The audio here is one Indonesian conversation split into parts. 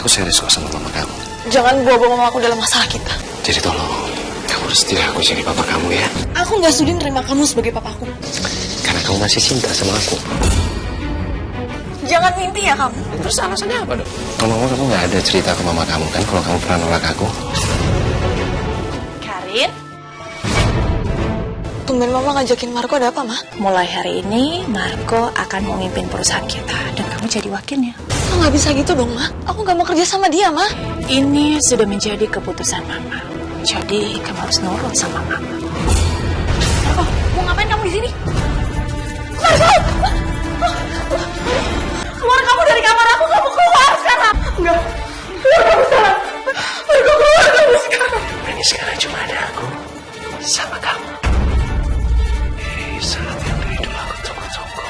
Aku serius kok sama mama kamu. Jangan bawa-bawa mama aku dalam masalah kita. Jadi tolong, kamu harus setia aku jadi papa kamu ya. Aku nggak sudi nerima kamu sebagai papaku. Karena kamu masih cinta sama aku. Jangan mimpi ya kamu. Terus alasannya apa dong? Ngomong-ngomong kamu nggak ada cerita ke mama kamu kan kalau kamu pernah nolak aku? Karin? Tumben mama ngajakin Marco, ada apa, Ma? Mulai hari ini, Marco akan memimpin perusahaan kita dan kamu jadi wakilnya. Oh, nggak bisa gitu dong, Ma. Aku nggak mau kerja sama dia, Ma. Ini sudah menjadi keputusan Mama. Jadi, kamu harus nurut sama Mama. Marco, mau ngapain kamu di sini? Marco! Keluar kamu dari kamar aku, kamu keluar sekarang! Enggak, keluar kamu sekarang! Marco, keluar kamu sekarang! Ini sekarang cuma ada aku sama kamu. Saat yang dari dulu aku tunggu-tunggu.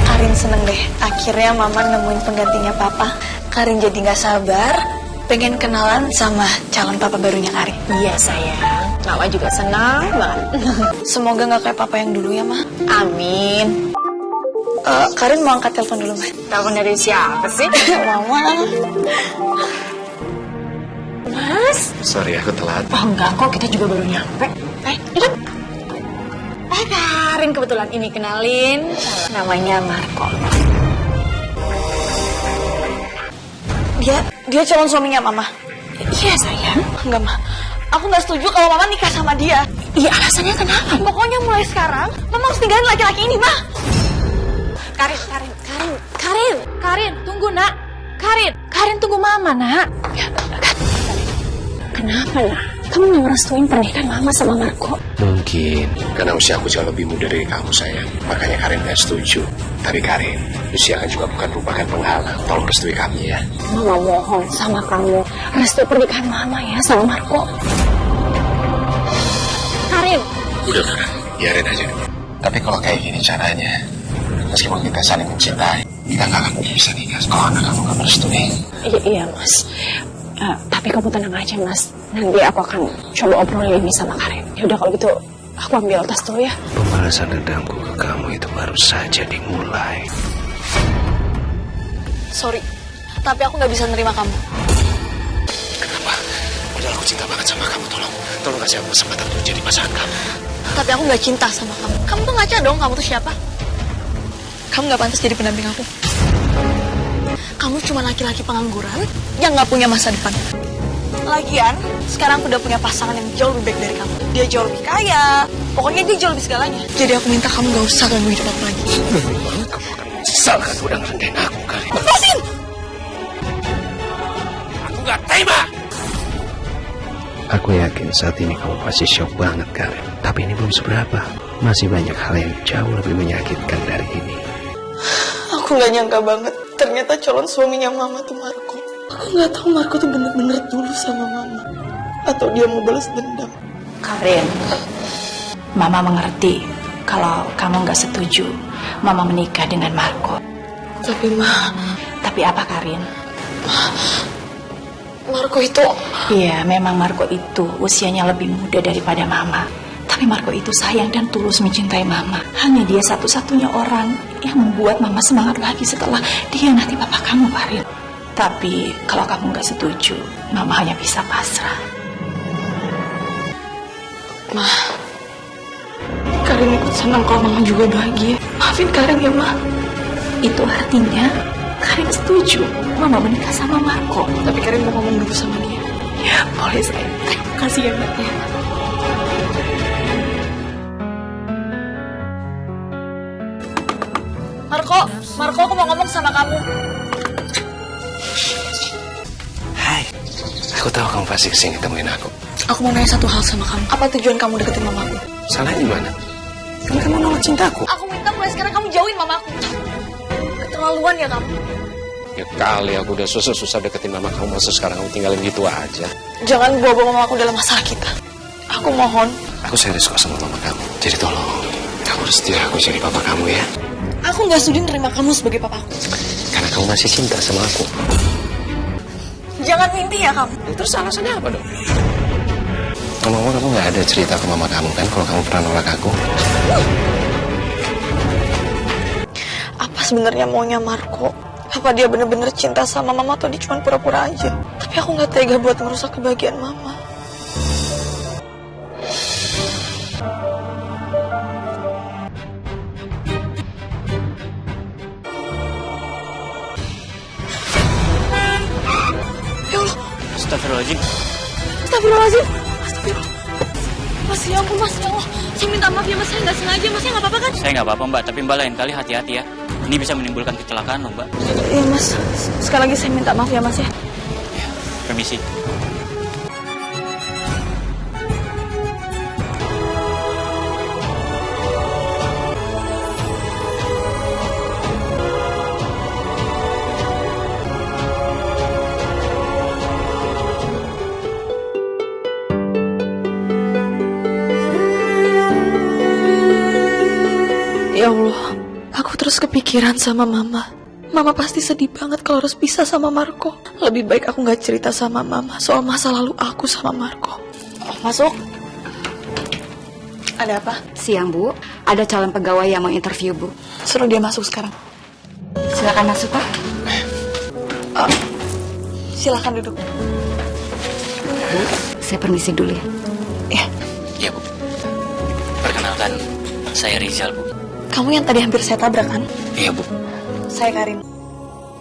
Karin seneng deh, akhirnya Mama nemuin penggantinya Papa. Karin jadi gak sabar, pengen kenalan sama calon Papa barunya Karin. Iya, sayang. Mama juga senang banget. Semoga gak kayak Papa yang dulu ya, Ma. Amin. Karin mau angkat telepon dulu, Ma. Telepon dari siapa sih? Mama. Mas? Sorry aku telat. Oh, enggak kok, kita juga baru nyampe. Duduk. Karin kebetulan ini kenalin. Namanya Marco. Dia calon suaminya Mama. Iya, sayang. Enggak, Ma. Aku nggak setuju kalau Mama nikah sama dia. Iya, alasannya kenapa? Pokoknya mulai sekarang, Mama harus tinggalin laki-laki ini, Ma. Karin, tunggu, Nak. Karin, tunggu Mama, Nak. Kenapa, Nak? Kamu mau restuin pernikahan Mama sama Marco? Mungkin karena usia aku jauh lebih muda dari kamu sayang. Makanya Karin gak setuju. Tapi Karin, usia kan juga bukan merupakan penghalang. Tolong restui kami ya. Mama mohon sama kamu, restu pernikahan Mama ya sama Marco. Karin. Udah, biarin aja dulu. Tapi kalau kayak gini caranya, meskipun kita saling mencintai, kita gak akan bisa nikah kalau anak kamu gak merestui. Iya, Mas. Tapi kamu tenang aja, Mas. Nanti aku akan coba obrolin ini sama Karin. Yaudah kalau gitu, aku ambil tas dulu ya. Pembalasan dendamku ke kamu itu baru saja dimulai. Sorry, tapi aku nggak bisa nerima kamu. Kenapa? Udah aku cinta banget sama kamu. Tolong kasih aku kesempatan untuk jadi pasangan kamu. Tapi aku nggak cinta sama kamu. Kamu tuh ngaca dong, kamu tuh siapa? Kamu nggak pantas jadi pendamping aku. Kamu cuma laki-laki pengangguran yang nggak punya masa depan. Lagian, sekarang aku udah punya pasangan yang jauh lebih baik dari kamu. Dia jauh lebih kaya, pokoknya dia jauh lebih segalanya. Jadi aku minta kamu gak usah ganggu hidup aku lagi. Lebih banget kamu akan menyesal kan udah ngerendahin aku kali. Lepasin! Aku gak terima! Aku yakin saat ini kamu pasti shock banget Karin. Tapi ini belum seberapa. Masih banyak hal yang jauh lebih menyakitkan dari ini. Aku gak nyangka banget, ternyata calon suaminya Mama tuh Marco. Aku gak tahu Marco tuh bener-bener tulus sama Mama. Atau dia mau balas dendam. Karin, Mama mengerti kalau kamu nggak setuju Mama menikah dengan Marco. Tapi Ma... Tapi apa, Karin? Marco itu... Iya, memang Marco itu usianya lebih muda daripada Mama. Tapi Marco itu sayang dan tulus mencintai Mama. Hanya dia satu-satunya orang yang membuat Mama semangat lagi setelah dia nanti papa kamu, Karin. Tapi kalau kamu nggak setuju, Mama hanya bisa pasrah. Ma, Karin ikut senang kalau Mama juga bahagia. Maafin Karin ya, Ma. Itu artinya Karin setuju Mama menikah sama Marco. Tapi Karin mau ngomong dulu sama dia. Ya, boleh sayang. Terima kasih ya, Mbak. Ya. Marco, aku mau ngomong sama kamu. Hai, aku tahu kamu pasti kesini temuin aku. Aku mau nanya satu hal sama kamu. Apa tujuan kamu deketin mamaku? Salahnya di mana? Kan kamu nolak cintaku. Aku minta mulai sekarang kamu jauhin mamaku. Keterlaluan ya kamu. Ya kali aku udah susah-susah deketin mama kamu, masa sekarang kamu tinggalin gitu aja. Jangan bawa-bawa mamaku dalam masalah kita. Aku mohon. Aku serius kok sama mama kamu. Jadi tolong, kamu harus setia aku jadi papa kamu ya. Aku nggak sudi nerima kamu sebagai papaku. Karena kamu masih cinta sama aku. Jangan mimpi ya kamu. Terus alasannya apa dong? Ngomong-ngomong, kamu nggak ada cerita ke mama kamu kan kalau kamu pernah nolak aku? Apa sebenarnya maunya Marco? Apa dia bener-bener cinta sama mama atau dia cuma pura-pura aja? Tapi aku nggak tega buat merusak kebahagiaan mama. Ya Allah, Astagfirullahaladzim. astagfirullahaladzim. Astagfirullah. Mas, ya ampun mas, ya Allah. Saya minta maaf ya mas, saya nggak sengaja. Mas, nggak apa-apa kan? Saya nggak apa-apa mbak, tapi mbak lain kali hati-hati ya. Ini bisa menimbulkan kecelakaan loh mbak. Iya mas, sekali lagi saya minta maaf ya mas ya. Ya, permisi. Ya Allah, aku terus kepikiran sama mama. Mama pasti sedih banget kalau harus pisah sama Marco. Lebih baik aku nggak cerita sama mama soal masa lalu aku sama Marco. Oh, masuk. Ada apa? Siang, Bu. Ada calon pegawai yang mau interview, Bu. Suruh dia masuk sekarang. Silakan masuk, Pak. Silakan duduk. Bu, saya permisi dulu ya. Ya, Ya bu. Perkenalkan, saya Rizal bu. kamu yang tadi hampir saya tabrak kan? Iya bu. Saya Karin.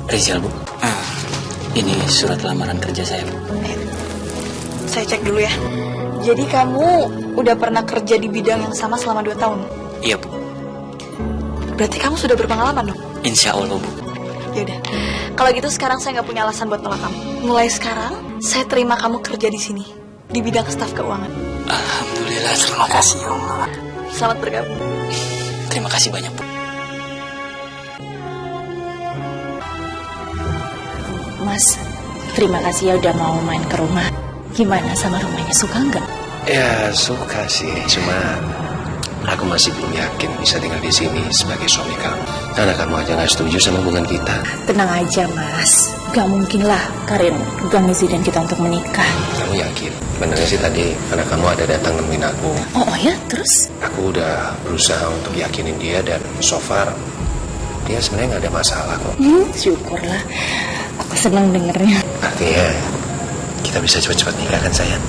Rizal bu. Ini surat lamaran kerja saya bu. Saya cek dulu ya. Jadi kamu udah pernah kerja di bidang yang sama selama 2 tahun? Iya bu. Berarti kamu sudah berpengalaman dong? Insya Allah bu. Yaudah, kalau gitu sekarang saya nggak punya alasan buat nolak kamu. Mulai sekarang, saya terima kamu kerja di sini, di bidang staf keuangan. Alhamdulillah, terima kasih ya Allah. Selamat bergabung. Terima kasih banyak bu. Mas, terima kasih ya udah mau main ke rumah. Gimana sama rumahnya, suka nggak? Ya suka sih, cuma aku masih belum yakin bisa tinggal di sini sebagai suami kamu. Karena kamu aja nggak setuju sama hubungan kita. Tenang aja mas, gak mungkin lah Karin gak ngizinin kita untuk menikah. Kamu yakin? Benernya sih tadi anak kamu ada datang nemuin aku. Oh ya, terus? Aku udah berusaha untuk yakinin dia dan so far dia sebenarnya nggak ada masalah kok. Syukurlah, aku senang dengernya. Artinya kita bisa cepat-cepat nikah kan sayang?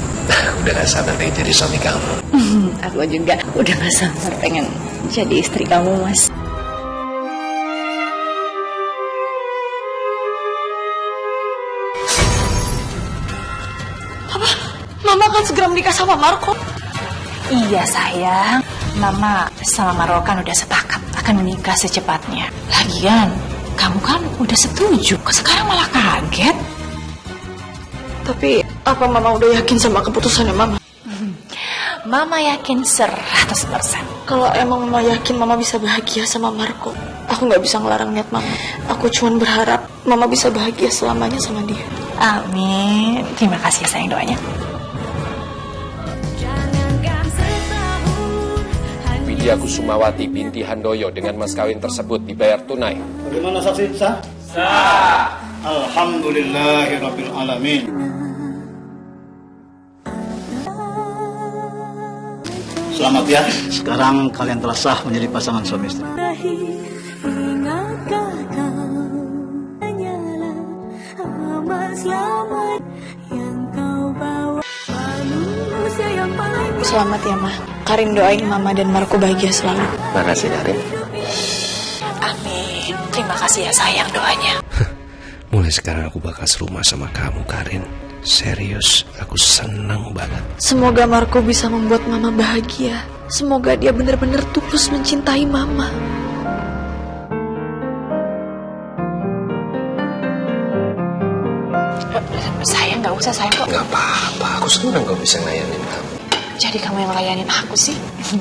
Udah gak sabar deh jadi suami kamu. Aku juga udah gak sabar pengen jadi istri kamu mas. Apa? Mama akan segera menikah sama Marco? Iya sayang, Mama sama Maro kan udah sepakat akan menikah secepatnya. Lagian, kamu kan udah setuju, kok sekarang malah kaget? Tapi, apa Mama udah yakin sama keputusannya Mama? Mama yakin 100%. Kalau emang Mama yakin Mama bisa bahagia sama Marco, aku nggak bisa ngelarang niat Mama. Aku cuma berharap Mama bisa bahagia selamanya sama dia. Amin. Terima kasih ya sayang doanya. Widya Kusumawati binti Handoyo dengan mas kawin tersebut dibayar tunai. Bagaimana saksi? Sah? Sah. Alhamdulillahirabbil alamin. Selamat ya. Sekarang kalian telah sah menjadi pasangan suami istri. Selamat ya Ma. Karin doain Mama dan Marco bahagia selalu. Makasih Karin. Amin. Terima kasih ya sayang doanya. Mulai sekarang aku bakal serumah sama kamu Karin. Serius, aku senang banget. Semoga Marco bisa membuat Mama bahagia. Semoga dia benar-benar tulus mencintai Mama. Sayang, gak usah sayang kok. Gak apa-apa, aku senang kau bisa ngayanin kamu. Jadi kamu yang ngelayanin aku sih.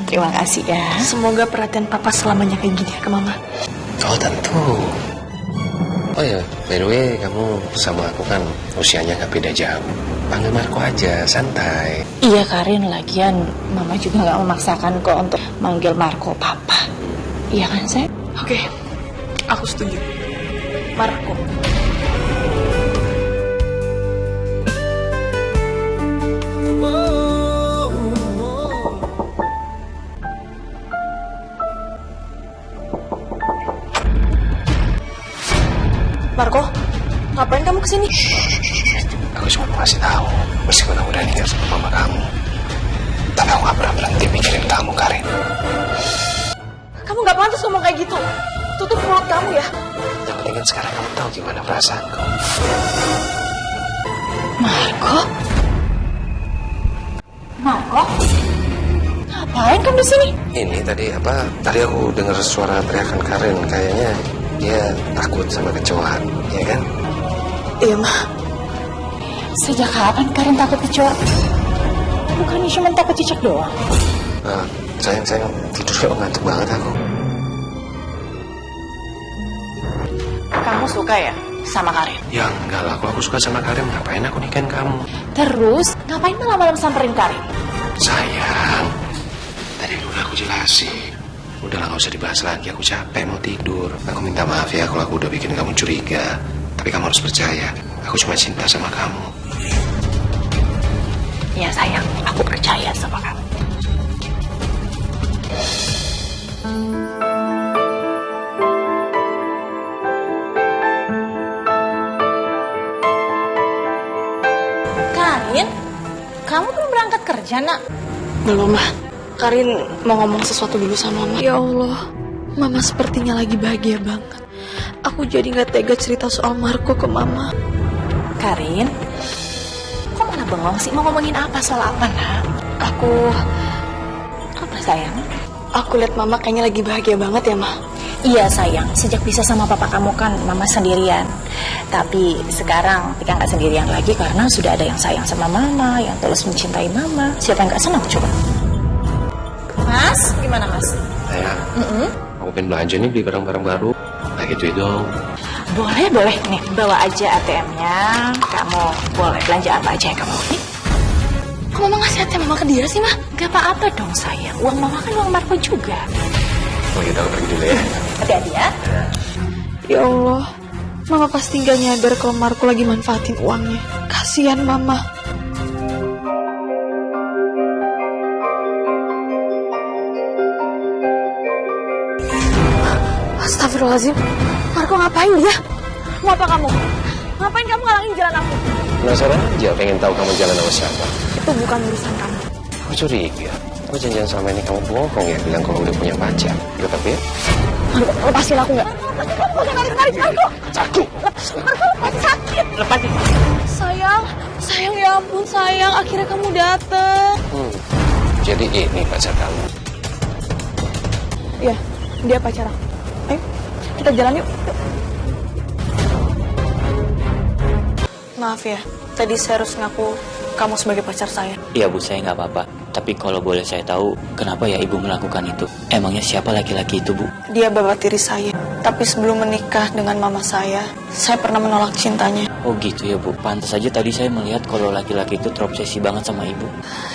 Terima kasih ya. Semoga perhatian Papa selamanya kayak gini ya ke Mama. Oh tentu. Oh ya, by the way, kamu sama aku kan usianya gak beda jauh. Panggil Marco aja, santai. Iya Karin, lagian Mama juga gak memaksakan kok untuk manggil Marco Papa. Iya kan sayang? Oke, aku setuju. Marco. Marco, ngapain kamu kesini? Aku cuma mau kasih tahu, meskipun aku udah nikah sama mama kamu, tapi aku gak pernah berhenti mikirin kamu, Karin. Kamu gak pantas ngomong kayak gitu. Tutup mulut kamu ya. Yang penting kan sekarang kamu tahu gimana perasaanku. Marco? Marco? Ngapain kamu di sini? Ini tadi aku dengar suara teriakan Karin, kayaknya dia takut sama kecoa, ya kan? Iya, Ma. Sejak kapan Karin takut kecoa? Bukannya cuma takut cicak doang? Sayang, tidur dong, ngantuk banget aku. Kamu suka ya sama Karin? Ya enggak lah, kalau aku suka sama Karin, ngapain aku nikahin kamu? Terus, ngapain malam-malam samperin Karin? Sayang, tadi udah aku jelasin. Udahlah, gak usah dibahas lagi, aku capek mau tidur. Aku minta maaf ya kalau aku udah bikin kamu curiga. Tapi kamu harus percaya, aku cuma cinta sama kamu. Ya sayang, aku percaya sama kamu. Karin, kamu belum berangkat kerja, nak? Belum, Ma. Karin mau ngomong sesuatu dulu sama Mama. Ya Allah, Mama sepertinya lagi bahagia banget. Aku jadi gak tega cerita soal Marco ke Mama. Karin, kok malah bengong sih? Mau ngomongin apa, soal apa, nak? Apa sayang? Aku lihat Mama kayaknya lagi bahagia banget ya, Ma. Iya sayang, sejak bisa sama papa kamu kan mama sendirian. Tapi sekarang Tika nggak sendirian lagi karena sudah ada yang sayang sama mama, yang tulus mencintai mama. Siapa yang nggak senang coba? Mas, gimana Mas? Sayang, aku pengen belanja nih, beli barang-barang baru. Nah gitu dong. Boleh. Nih, bawa aja ATM-nya. Kamu boleh belanja apa aja yang kamu mau. Kok Mama ngasih ATM Mama ke dia sih, Ma? Gak apa-apa dong sayang. Uang mama kan uang Marco juga. Oh gitu, aku pergi dulu ya. Hati-hati ya. Ya Allah, Mama pasti gak nyadar kalau Marco lagi manfaatin uangnya. Kasihan Mama. Astagfirullahaladzim, Marco ngapain dia? Mau apa kamu? Ngapain kamu ngalangin jalan aku? Penasaran aja, pengen tahu kamu jalan sama siapa. Itu bukan urusan kamu. Aku curiga. Aku janjian sama ini kamu bohong ya, bilang kalau udah punya pacar. Gitu tapi ya? Marco, lepasin aku nggak? Tarik, Marco! Aku! Marco, lepasin, sakit! Lepasin! Sayang ya ampun sayang, akhirnya kamu dateng. Jadi ini pacar kamu. Iya, dia pacar aku. Ayo, kita jalan yuk. Maaf ya, tadi saya harus ngaku kamu sebagai pacar saya. Iya Bu, saya nggak apa-apa. Tapi kalau boleh saya tahu, kenapa ya Ibu melakukan itu? Emangnya siapa laki-laki itu, Bu? Dia bapak tiri saya. Tapi sebelum menikah dengan mama saya pernah menolak cintanya. Oh gitu ya Bu, pantas saja tadi saya melihat kalau laki-laki itu terobsesi banget sama Ibu.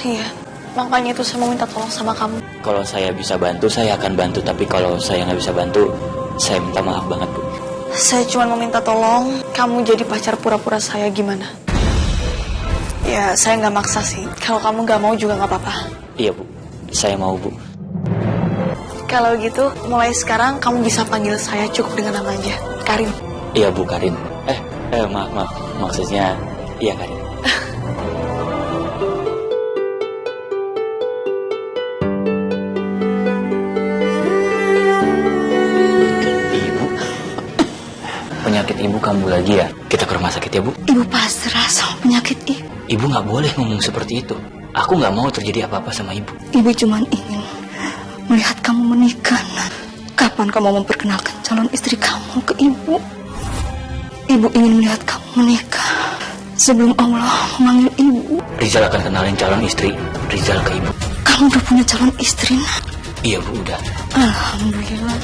Iya, makanya itu saya mau minta tolong sama kamu. Kalau saya bisa bantu, saya akan bantu. Tapi kalau saya nggak bisa bantu, saya minta maaf banget Bu. Saya cuma mau minta tolong, kamu jadi pacar pura-pura saya gimana? Ya, saya nggak maksa sih. Kalau kamu nggak mau juga nggak apa-apa. Iya Bu, saya mau Bu. Kalau gitu, mulai sekarang kamu bisa panggil saya cukup dengan nama aja, Karin. Iya Bu, Karin. Maaf. Maksudnya, iya Karin. Ibu, penyakit Ibu kambuh lagi ya? Kita ke rumah sakit ya Bu? Ibu pasrah sama penyakit ibu. Ibu nggak boleh ngomong seperti itu. Aku nggak mau terjadi apa-apa sama Ibu. Ibu cuma ingin melihat kamu menikah. Kapan kamu memperkenalkan calon istri kamu ke ibu? Ibu ingin melihat kamu menikah sebelum Allah memanggil ibu. Rizal akan kenalin calon istri Rizal ke Ibu. Kamu udah punya calon istri, nak? Iya Bu, udah. Alhamdulillah.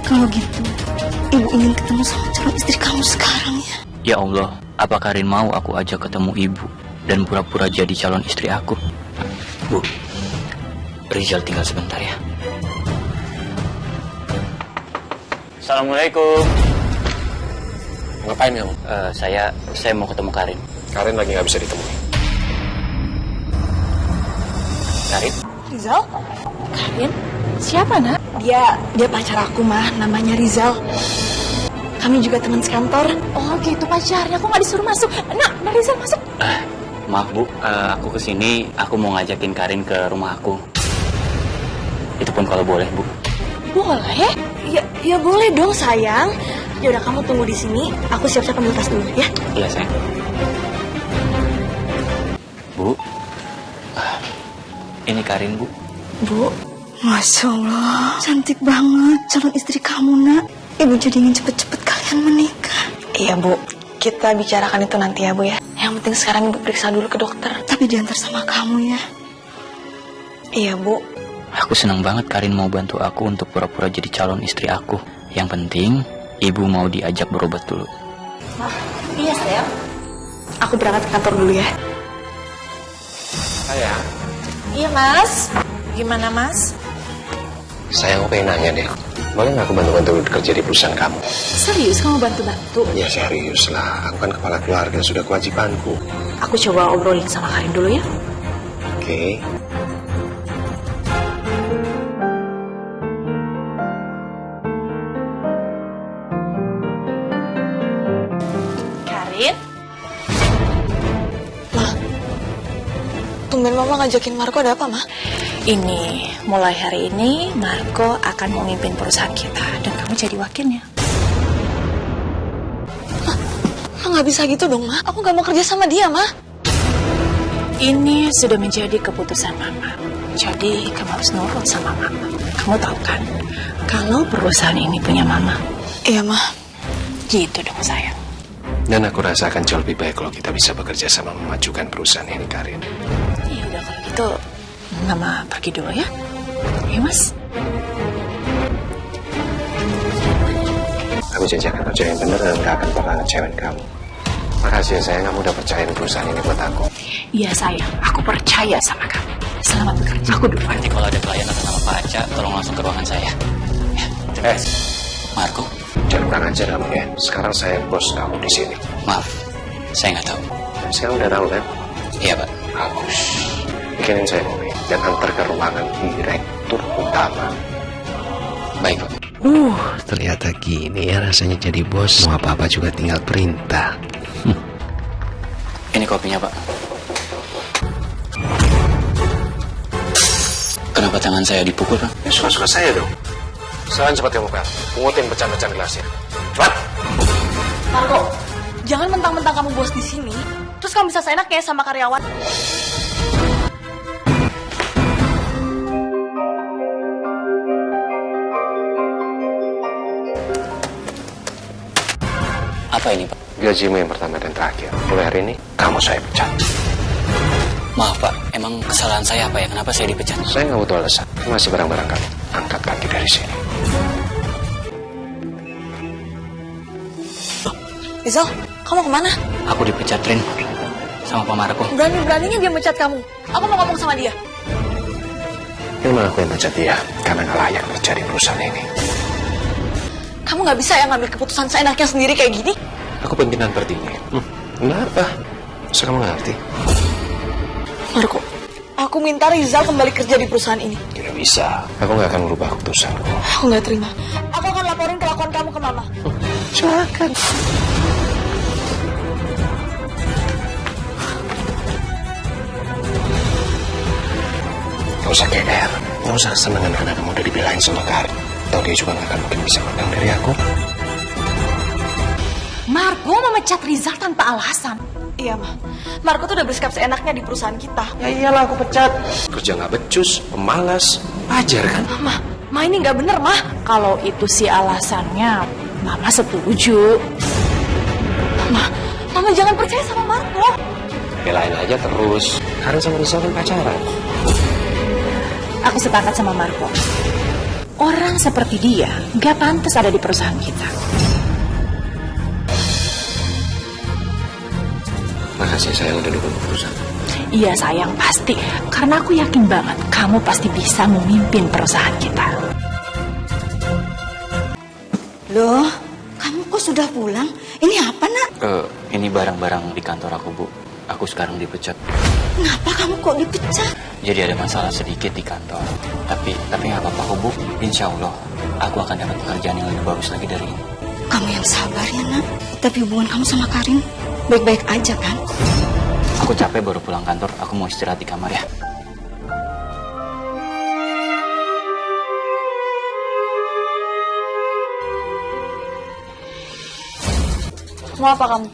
Kalau gitu, ibu ingin ketemu sama calon istri kamu sekarang ya. Ya Allah, apa Karin mau aku ajak ketemu Ibu dan pura-pura jadi calon istri aku? Bu, Rizal tinggal sebentar ya. Assalamualaikum. Ngapain kamu? Saya mau ketemu Karin. Karin lagi nggak bisa ditemui. Karin? Rizal? Karin? Siapa, Nak? Dia pacar aku, mah. Namanya Rizal. Kami juga teman sekantor. Oh, gitu pacarnya. Aku nggak disuruh masuk. Nak Rizal masuk. Maaf Bu, aku kesini, aku mau ngajakin Karin ke rumah aku. Itu pun kalau boleh Bu. Boleh? Ya boleh dong, sayang. Yaudah, kamu tunggu di sini. Aku siap-siap ambil tas dulu, ya. Iya sayang. Bu, ini Karin Bu. Bu, Masya Allah, cantik banget calon istri kamu, Nak. Ibu jadi ingin cepet-cepet kalian menikah. Iya, Bu. Kita bicarakan itu nanti ya, Bu ya. Yang penting sekarang Ibu periksa dulu ke dokter. Tapi diantar sama kamu ya. Iya, Bu. Aku senang banget Karin mau bantu aku untuk pura-pura jadi calon istri aku. Yang penting, Ibu mau diajak berobat dulu. Iya, sayang. Aku berangkat ke kantor dulu ya. Sayang. Iya, Mas. Gimana, Mas? Sayang, aku pengen nanya deh. Boleh nggak aku bantu-bantu kerja di perusahaan kamu? Serius kamu bantu-bantu? Ya serius lah, aku kan kepala keluarga, sudah kewajibanku. Aku coba obrolin sama Karin dulu ya. Oke. Karin? Tumben Mama ngajakin Marco, ada apa, Ma? Ini, mulai hari ini Marco akan memimpin perusahaan kita dan kamu jadi wakilnya. Ma, nggak bisa gitu dong, Ma. Aku nggak mau kerja sama dia, Ma. Ini sudah menjadi keputusan Mama. Jadi kamu harus nurut sama Mama. Kamu tahu kan, kalau perusahaan ini punya Mama. Iya, Ma. Gitu dong sayang. Dan aku rasa akan jauh lebih baik kalau kita bisa bekerja sama memajukan perusahaan ini, Karin. Ya udah kalau gitu, Mama pergi dulu ya. Ya Mas. Aku janji akan kerja yang benar dan gak akan pernah ngecewain kamu. Makasih ya sayang, kamu udah percayain perusahaan ini buat aku. Iya sayang, aku percaya sama kamu. Selamat bekerja. Aku dulu. Nanti kalau ada klien atau sama Pak Aca, tolong langsung ke ruangan saya. Ya, terima kasih. Marco, Jangan kurang ajar kamu ya. Sekarang saya bos kamu di sini. maaf, saya nggak tahu. Sekarang udah tahu kan? Iya Pak. Bagus. Bikinin saya kopi dan antar ke ruangan direktur utama. Baik Pak. Ternyata gini ya rasanya jadi bos. Mau apa-apa juga tinggal perintah. Ini kopinya Pak. Kenapa tangan saya dipukul Pak? Ya suka-suka saya dong. Selain cepat kamu Pel. Pungutin pecahan-pecahan gelasnya. Cepat. Marco, jangan mentang-mentang kamu bos di sini, terus kamu bisa seenaknya sama karyawan. Apa ini Pak? Gajimu yang pertama dan terakhir. Mulai hari ini, kamu saya pecat. Maaf Pak, emang kesalahan saya apa ya? Kenapa saya dipecat? Saya nggak butuh alasan. Masih barang-barang kamu. Angkat kaki dari sini. Rizal, kamu kemana? Aku dipecat Rin sama Pak Marco. Berani-beraninya dia mecat kamu. Aku mau ngomong sama dia. Memang aku yang pecat dia. Karena nggak layak kerja di perusahaan ini. Kamu nggak bisa ya ngambil keputusan seenaknya sendiri kayak gini? Aku pimpinan tertinggi. Kenapa? Masa kamu nggak ngerti? Marco, aku minta Rizal kembali kerja di perusahaan ini. Tidak bisa. Aku nggak akan merubah keputusanku. Aku nggak terima. Aku akan laporin kelakuan kamu ke Mama. Silakan. Gak usah GR. Gak usah seneng karena kamu udah dibelain sama Karin. Atau dia juga gak akan mungkin bisa menang dari aku. Marco memecat Rizal tanpa alasan. Iya, Ma. Marco tuh udah bersikap seenaknya di perusahaan kita. Ya iyalah aku pecat. Kerja gak becus, pemalas. Wajar kan? Ma ini nggak bener, Ma. Kalau itu sih alasannya, Mama setuju. Mama jangan percaya sama Marco. Belain aja terus. Karin sama Rizal kan pacaran. Aku sepakat sama Marco. Orang seperti dia gak pantas ada di perusahaan kita. Makasih saya udah dukung perusahaan. Iya sayang, pasti. Karena aku yakin banget kamu pasti bisa memimpin perusahaan kita. Loh, kamu kok sudah pulang? Ini apa, nak? Ini barang-barang di kantor aku, Bu. Aku sekarang dipecat. Kenapa kamu kok dipecat? Jadi ada masalah sedikit di kantor. Tapi nggak apa-apa, Bu. Insya Allah, aku akan dapat pekerjaan yang lebih bagus lagi dari ini. Kamu yang sabar ya, nak. Tapi hubungan kamu sama Karin baik-baik aja kan? Aku capek baru pulang kantor. Aku mau istirahat di kamar ya. Mau apa kamu?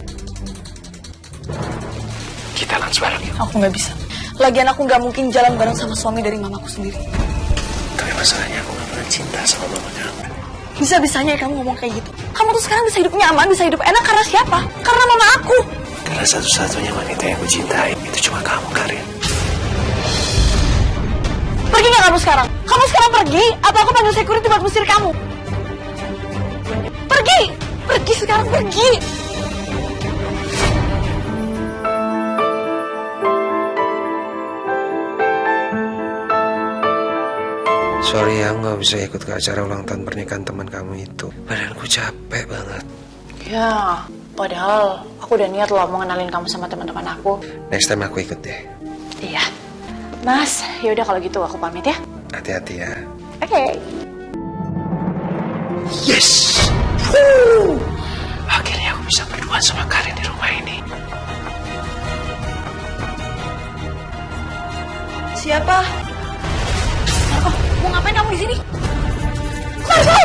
Kita lunch bareng yuk. Aku nggak bisa. Lagian aku nggak mungkin jalan bareng sama suami dari mamaku sendiri. Tapi masalahnya aku gak pernah cinta sama mama kamu. Bisa-bisanya kamu ngomong kayak gitu. Kamu tuh sekarang bisa hidup nyaman, bisa hidup enak karena siapa? Karena mama aku. Karena satu-satunya wanita yang aku cintai itu cuma kamu, Karin. Pergi nggak kamu sekarang? Kamu sekarang pergi atau aku panggil security buat musir kamu? Pergi! Pergi sekarang, pergi! Sorry ya, aku gak bisa ikut ke acara ulang tahun pernikahan teman kamu itu. Badanku capek banget. Ya, padahal aku udah niat loh mau ngenalin kamu sama teman-teman aku. Next time aku ikut deh. Iya. Mas, yaudah kalau gitu aku pamit ya. Hati-hati ya. Oke. Yes! Akhirnya aku bisa berdua sama Karin di rumah ini. Siapa? Mau ngapain kamu di sini? Gak usah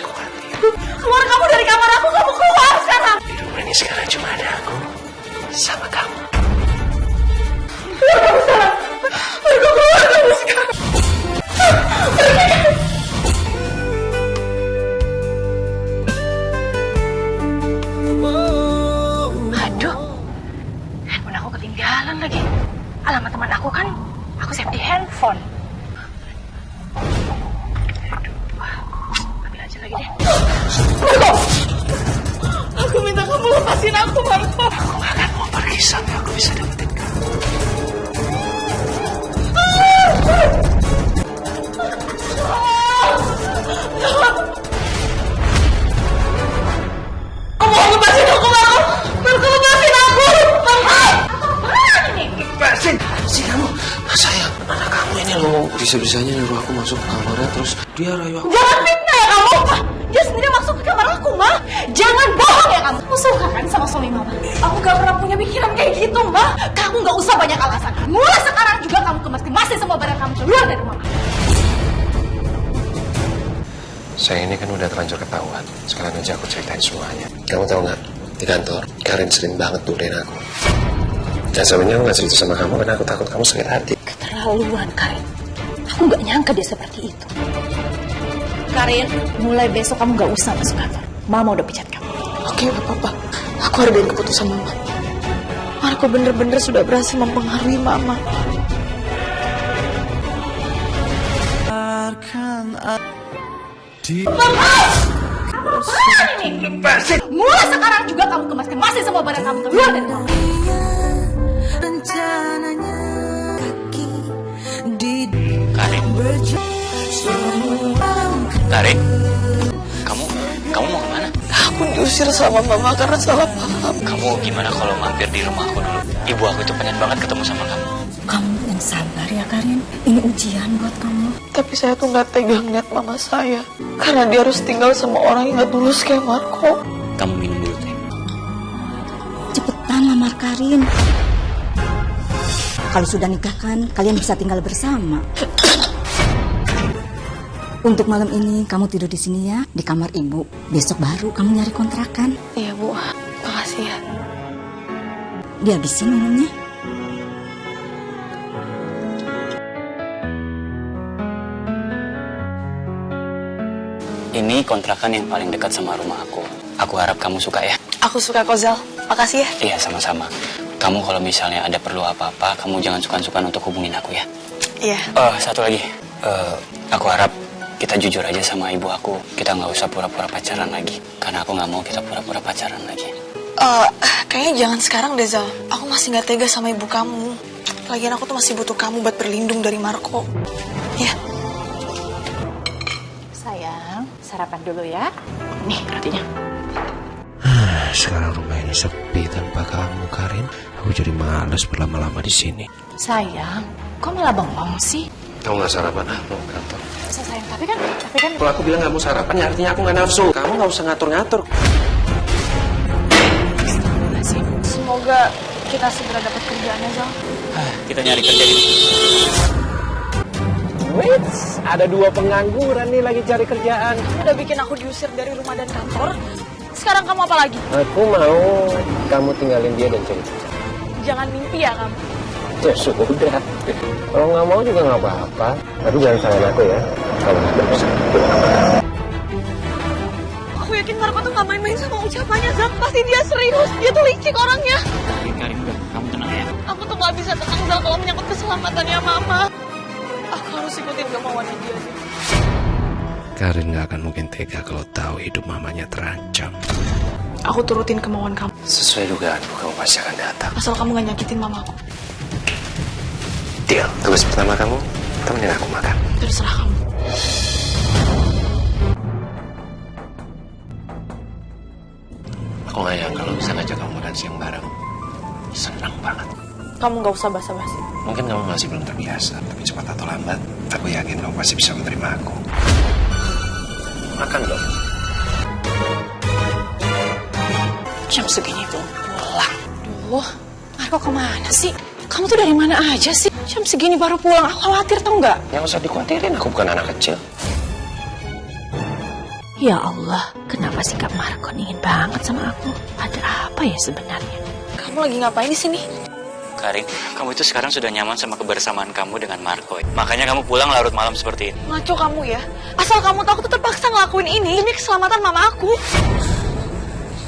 khawatir. Keluar kamu dari kamar aku, kamu keluar sekarang! Di rumah ini sekarang cuma ada aku sama kamu. Keluar kamu sekarang! Aduh, handphone aku ketinggalan lagi. Alamat teman aku kan aku save di handphone. Aduh, ambil aja lagi deh. Marco! Aku minta kamu lepasin aku, Marco! Aku gak akan mau pergi sampai aku bisa dapetin kamu. Kamu lepasin aku, Marco! Marco, lepasin aku! Lepasin! Sih kamu, sayang, anak kamu ini loh. Bisa-bisanya nyuruh aku masuk ke kamarnya terus dia rayu aku. Jangan fitnah ya kamu! Dia sendiri masuk ke kamar aku, Ma! Jangan bohong ya kamu! Kamu suka kan sama suami mama? Aku gak pernah punya pikiran kayak gitu, Ma. Kamu gak usah banyak alasan. Mulai sekarang juga kamu kemas-kemasin semua barang kamu keluar dari mama. Saya ini kan udah terlanjur ketahuan. Sekarang aja aku ceritain semuanya. Kamu tahu nggak? Di kantor, Karin sering banget tudain aku. Dan sebenarnya aku nggak cerita sama kamu karena aku takut kamu sakit hati. Keterlaluan, Karin. Aku gak nyangka dia seperti itu. Karin, mulai besok kamu gak usah masuk kantor. Mama udah pecat kamu. Oke, gak apa-apa. Aku hargain keputusan Mama. Marco bener-bener sudah berhasil mempengaruhi Mama. Mulai sekarang juga kamu kemas-kemasin semua barang kamu keluar dari mama. Karin, kamu mau kemana? Aku diusir sama Mama karena salah paham. Kamu gimana kalau mampir di rumah aku dulu? Ibu aku itu pengen banget ketemu sama kamu. Kamu yang sabar ya, Karin. Ini ujian buat kamu. Tapi saya tuh gak tega ngeliat Mama saya. Karena dia harus tinggal sama orang yang gak tulus kayak Marco. Kamu minum dulu teh. Cepetan lamar Karin. Kalau sudah nikah kan, kalian bisa tinggal bersama. Untuk malam ini kamu tidur di sini ya, di kamar ibu. Besok baru kamu nyari kontrakan. Iya, Bu. Makasih ya. Dihabisin minumnya. Ini kontrakan yang paling dekat sama rumah aku. Aku harap kamu suka ya. Aku suka kok, Zal. Makasih ya. Iya, sama-sama. Kamu kalau misalnya ada perlu apa-apa, kamu jangan sungkan-sungkan untuk hubungin aku ya. Iya. Satu lagi. Aku harap kita jujur aja sama ibu aku. Kita nggak usah pura-pura pacaran lagi. Karena aku nggak mau kita pura-pura pacaran lagi. Kayaknya jangan sekarang deh, Zal. Aku masih gak tega sama ibu kamu. Lagian aku tuh masih butuh kamu buat berlindung dari Marco. Ya. Sayang, sarapan dulu ya. Nih rotinya. Sekarang rumah ini sepi tanpa kamu, Karin. Aku jadi malas berlama-lama di sini. Sayang, kok malah bengong sih? Kamu nggak sarapan? Mau ke kantor. Bisa sayang, tapi kan Kalau aku bilang nggak mau sarapan, ya artinya aku nggak nafsu. Kamu nggak usah ngatur-ngatur. Semoga kita segera dapat kerjaan ya, Zal. Kita nyari kerja di Wait, ada 2 pengangguran nih lagi cari kerjaan. Kamu udah bikin aku diusir dari rumah dan kantor. Sekarang kamu apa lagi? Aku mau kamu tinggalin dia dan cari kerja. Jangan mimpi ya kamu. Ya sudah. Kalau nggak mau juga nggak apa-apa. Tapi jangan salahin aku ya. Kalau nggak bisa. Aku yakin Marco tuh gak main-main sama ucapannya, Zal. Pasti dia serius. Dia tuh licik orangnya. Karin, udah, kamu tenang ya. Aku tuh gak bisa tenang, Zal, kalau menyangkut keselamatannya Mama. Aku harus ikutin kemauannya dia. Karin nggak akan mungkin tega kalau tahu hidup mamanya terancam. Aku turutin kemauan kamu. Sesuai dugaanku, kamu pasti akan datang. Asal kamu gak nyakitin mamaku. Deal. Tugas pertama kamu, temenin aku makan. Terserah kamu. Aku nggak yang kalau bisa ngajak kamu makan siang bareng. Senang banget. Kamu gak usah basa-basi. Mungkin kamu masih belum terbiasa, tapi cepat atau lambat, aku yakin kamu pasti bisa menerima aku. Makan dong. Jam segini belum pulang. Duh, Marco kemana sih? Kamu tuh dari mana aja sih? Jam segini baru pulang, aku khawatir tau nggak? Yang usah dikhawatirin, aku bukan anak kecil. Ya Allah, kenapa sikap Marco ingin banget sama aku? Ada apa ya sebenarnya? Kamu lagi ngapain di sini? Karin, kamu itu sekarang sudah nyaman sama kebersamaan kamu dengan Marco. Makanya kamu pulang larut malam seperti ini. Ngaco kamu ya. Asal kamu tahu aku tuh terpaksa ngelakuin ini demi keselamatan mama aku.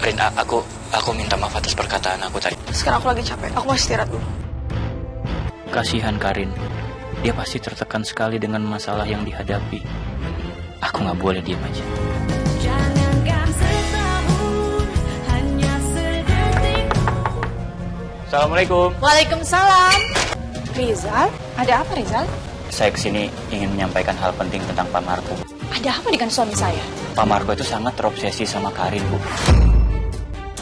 Karin, aku minta maaf atas perkataan aku tadi. Sekarang aku lagi capek. Aku mau istirahat dulu. Kasihan Karin, dia pasti tertekan sekali dengan masalah yang dihadapi. Aku nggak boleh diam aja. Assalamualaikum. Waalaikumsalam. Rizal, ada apa Rizal? Saya kesini ingin menyampaikan hal penting tentang Pak Marco. Ada apa dengan suami saya? Pak Marco itu sangat terobsesi sama Karin, Bu.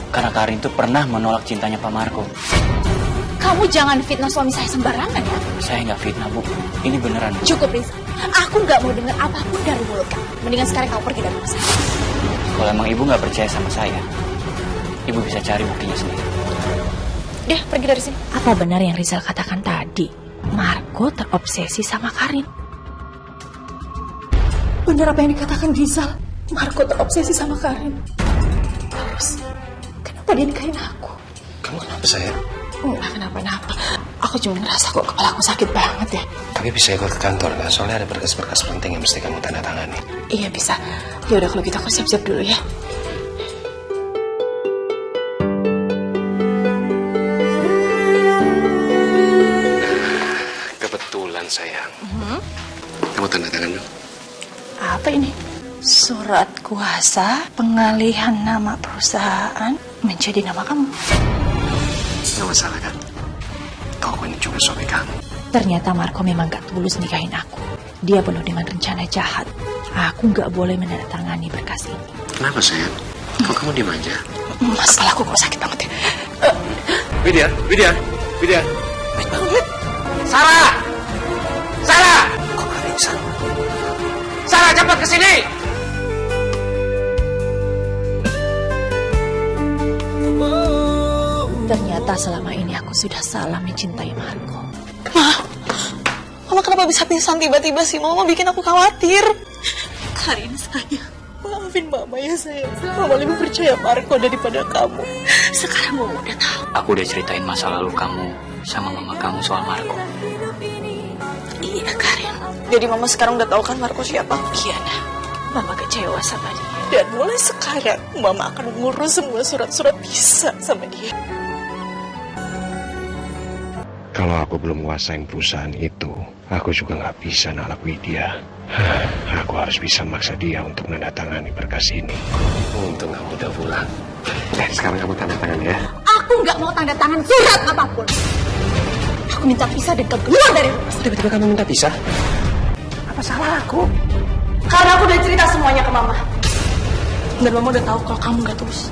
Karena Karin itu pernah menolak cintanya Pak Marco. Kamu jangan fitnah suami saya sembarangan ya. Saya nggak fitnah, Bu. Ini beneran. Cukup Rizal, aku nggak mau dengar apapun dari mulut kamu. Mendingan sekarang kamu pergi dari rumah saya. Kalau emang Ibu nggak percaya sama saya, Ibu bisa cari buktinya sendiri. Dia pergi dari sini. Apa benar yang Rizal katakan tadi? Marco terobsesi sama Karin. Benar apa yang dikatakan Rizal? Marco terobsesi sama Karin. Terus, kenapa dia nikahin aku? Kamu kenapa, sayang? Enggak kenapa-napa. Aku cuma ngerasa kok kepala aku sakit banget ya. Tapi bisa ikut ke kantor kan? Soalnya ada berkas-berkas penting yang mesti kamu tanda tangani. Iya bisa. Ya udah kalau gitu aku siap-siap dulu ya. Kebetulan, sayang. Kamu tanda tangan dulu. Apa ini? Surat kuasa pengalihan nama perusahaan menjadi nama kamu. Nggak masalah kan? Toh aku ini juga suami kamu. Ternyata Marco memang gak tulus nikahin aku. Dia penuh dengan rencana jahat. Aku gak boleh menandatangani berkas ini. Kenapa, sayang? Kok kamu diem aja? Masalah aku kok sakit banget ya. Widya! Baik banget. Sarah! Kok gak bisa? Sarah, cepat kesini! Ternyata selama ini aku sudah salah mencintai Marco. Mama kenapa bisa pingsan tiba-tiba sih? Mama bikin aku khawatir. Karin, sayang. Maafin Mama ya, sayang. Mama lebih percaya Marco daripada kamu. Sekarang Mama udah tahu. Aku udah ceritain masa lalu kamu sama mama kamu soal Marco. Iya, Karin. Jadi Mama sekarang udah tahu kan Marco siapa? Iya, nah. Mama kecewa sama dia. Dan mulai sekarang Mama akan mengurus semua surat-surat pisah sama dia. Kalau aku belum menguasain perusahaan itu, aku juga nggak bisa nolak Widya. Aku harus bisa maksa dia untuk menandatangani berkas ini. Untung kamu udah pulang. Sekarang kamu tanda tangan ya. Aku nggak mau tanda tangan surat apapun. Aku minta pisah dan keluar dari rumah. Tiba-tiba kamu minta pisah? Apa salah aku? Karena aku udah cerita semuanya ke Mama. Dan Mama udah tahu kalau kamu gak tulus.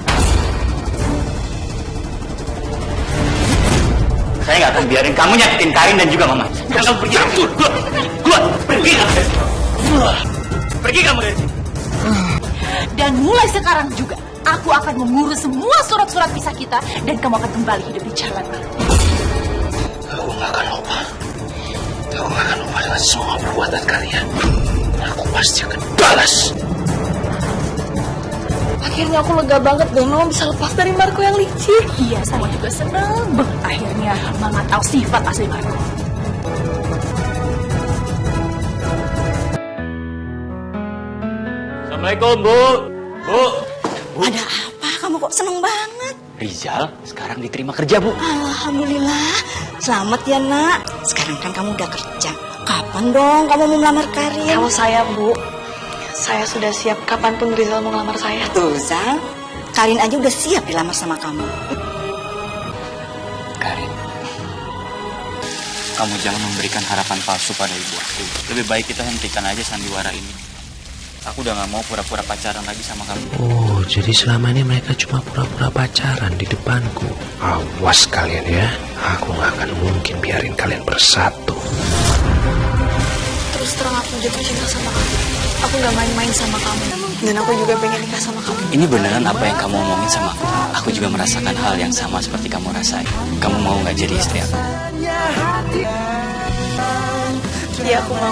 Saya nggak akan biarin kamu nyakitin Karin dan juga Mama. Kamu pergi. Keluar. Pergi kamu dari sini. Pergi kamu dari sini. Dan mulai sekarang juga, aku akan mengurus semua surat-surat pisah kita dan kamu akan kembali hidup di jalan baru. Aku gak akan lupa. Aku gak akan lupa dengan semua perbuatan kalian. Aku pasti akan balas. Akhirnya aku lega banget deh, Mama bisa lepas dari Marco yang licik. Iya, sama juga senang banget akhirnya Mama tahu sifat asli Marco. Assalamualaikum, Bu. Bu. Ada apa? Kamu kok seneng banget? Rizal sekarang diterima kerja, Bu. Alhamdulillah. Selamat ya, Nak. Sekarang kan kamu udah kerja. Kapan dong kamu mau melamar Karin? Kalau saya, Bu, saya sudah siap kapanpun Rizal mau ngelamar saya. Tuh, Zal. Karin aja udah siap dilamar sama kamu. Karin, kamu jangan memberikan harapan palsu pada ibu aku. Lebih baik kita hentikan aja sandiwara ini. Aku udah gak mau pura-pura pacaran lagi sama kamu. Oh, jadi selama ini mereka cuma pura-pura pacaran di depanku. Awas kalian ya. Aku gak akan mungkin biarin kalian bersatu. Terus terang aku jatuh cinta sama kamu. Aku gak main-main sama kamu. Dan aku juga pengen nikah sama kamu. Ini beneran apa yang kamu omongin sama aku? Aku juga merasakan hal yang sama seperti kamu rasain. Kamu mau gak jadi istri aku? Iya, aku mau.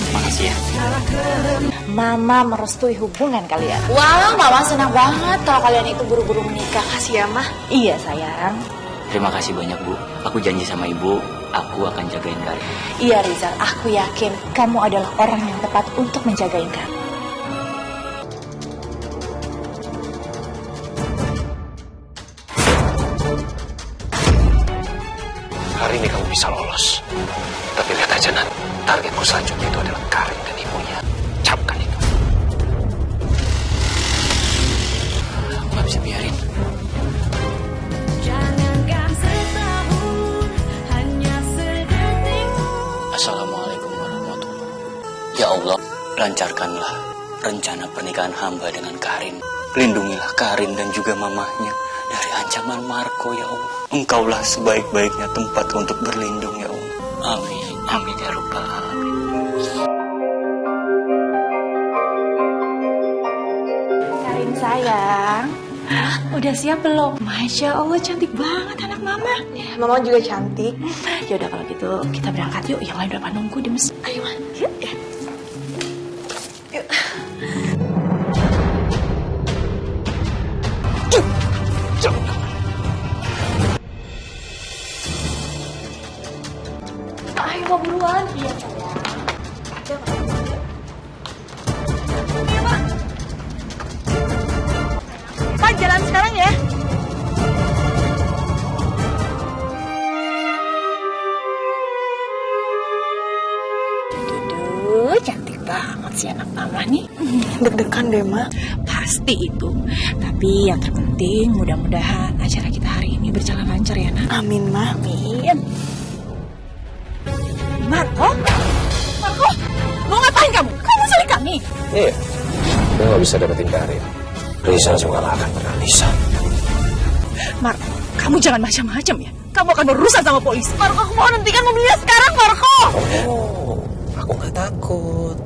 Makasih ya. Mama merestui hubungan kalian. Wah, Mama senang banget kalau kalian itu buru-buru menikah. Kasih ya, Ma. Iya, sayang. Terima kasih banyak, Bu. Aku janji sama ibu, aku akan jagain Karin. Iya, Rizal. Aku yakin kamu adalah orang yang tepat untuk menjagain kamu. Hari ini kamu bisa lolos. Tapi lihat aja nanti, targetku selanjutnya itu adalah Karin dan ibunya. Camkan itu. Aku gak bisa biarin. Assalamualaikum warahmatullahi wabarakatuh. Ya Allah, lancarkanlah rencana pernikahan hamba dengan Karin. Lindungilah Karin dan juga mamahnya dari ancaman Marco, ya Allah. Engkaulah sebaik-baiknya tempat untuk berlindung, ya Allah. Amin, amin ya Rabbal alamin. Karin sayang, udah siap belum? Masya Allah, cantik banget anak Mama. Mama juga cantik. Ya udah kalau gitu kita berangkat yuk. Yang lain udah pada nunggu di mesin. Ayo, Ma. Yuk. Ya. Yuk. Ayo mau buruan. Iya sayang. Pak, jalan sekarang ya. Duh, cantik banget sih anak Mama nih. Deg-degan deh, Ma. Pasti itu. Tapi yang terpenting mudah-mudahan acara kita hari ini berjalan lancar ya, Nak. Amin, Ma. Amin. Marco? Marco, mau ngapain kamu? Kamu culik kami. Iya. Gue gak bisa dapetin Karin. Rizal juga gak akan pernah bisa. Marco, kamu jangan macam-macam ya. Kamu akan berurusan sama polisi. Marco, aku mau hentikan mobilnya sekarang, Marco. Oh, aku gak takut.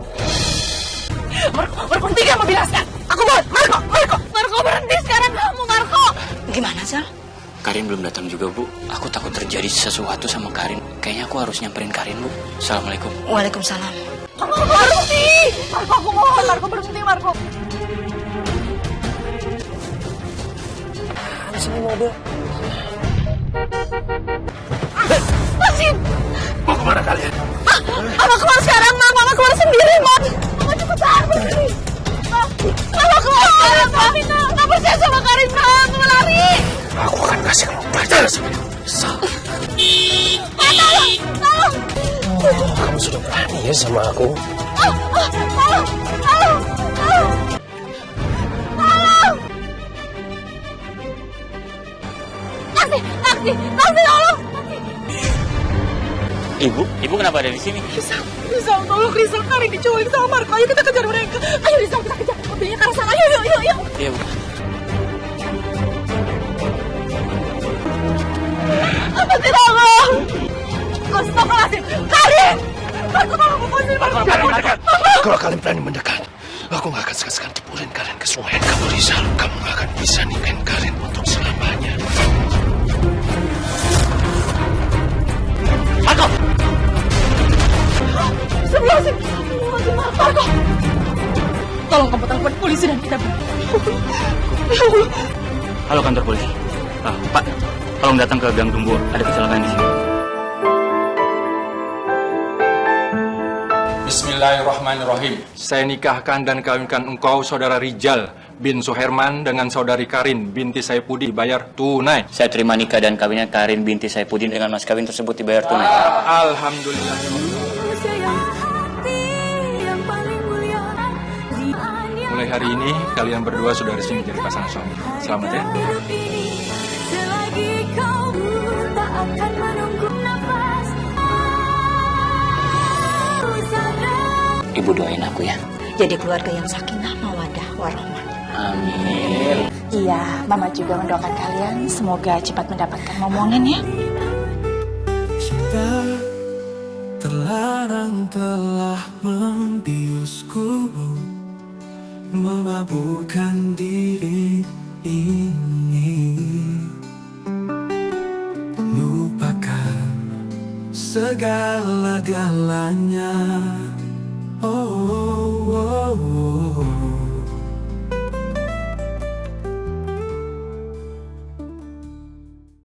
Marco, hentikan mobilnya sekarang. Aku mohon, Marco, berhenti sekarang kamu, Marco. Gimana, Zal? Karin belum datang juga, Bu. Aku takut terjadi sesuatu sama Karin. Kayaknya aku harus nyamperin Karin, Bu. Assalamualaikum. Waalaikumsalam. Marco, berhenti. Marco, aku mohon, Marco, berhenti, Marco. Di sini mobil. Masih. Mau kemana kalian? Mama keluar sekarang, Ma. Mama keluar sendiri, Ma. Mama cepetan, pergi. Mama keluar, Ma. Nggak percaya sama Karin, Ma. Mama lari. Aku akan kasih kamu pelajaran sama dia. Tolong. Oh, kamu sudah berani ya sama aku. Tolong. Taksi, tolong. Ibu kenapa ada di sini? Rizal, tolong Rizal, Karin diculik sama Marco. Ayo kita kejar mereka. Ayo Rizal, kita kejar. mobilnya ke arah sana. Yuk. Iya, Bu. Apa sih tolong? Astagfirullahaladzim. Karin! Marco, tolong usir Marco. Kalau kalian berani mendekat, aku nggak akan segan-segan jepurin kalian ke sungai. Kamu Rizal, kamu nggak akan bisa nikahin Karin untuk selamanya. Marco! Astagfirullahaladzim. Marco! Tolong kamu telepon polisi dan kita Halo kantor polisi. Pak, tolong datang ke Gang Tumbuh. Ada kecelakaan di sini. Bismillahirrahmanirrahim. Saya nikahkan dan kawinkan engkau, saudara Rijal bin Suherman dengan saudari Karin binti Saipudi dibayar tunai. Saya terima nikah dan kawinnya Karin binti Saipudin dengan mas kawin tersebut dibayar tunai. Alhamdulillah. Mulai hari ini kalian berdua sudah resmi menjadi pasangan suami. Selamat ya. Ibu doain aku ya. Jadi keluarga yang sakinah, mawadah, warahmah. Amin. Iya, Mama juga mendoakan kalian semoga cepat mendapatkan momongan ya. Cinta terlarang telah membiusku, memabukkan diri ini. Lupakan segala-galanya. Oh, oh, oh, oh.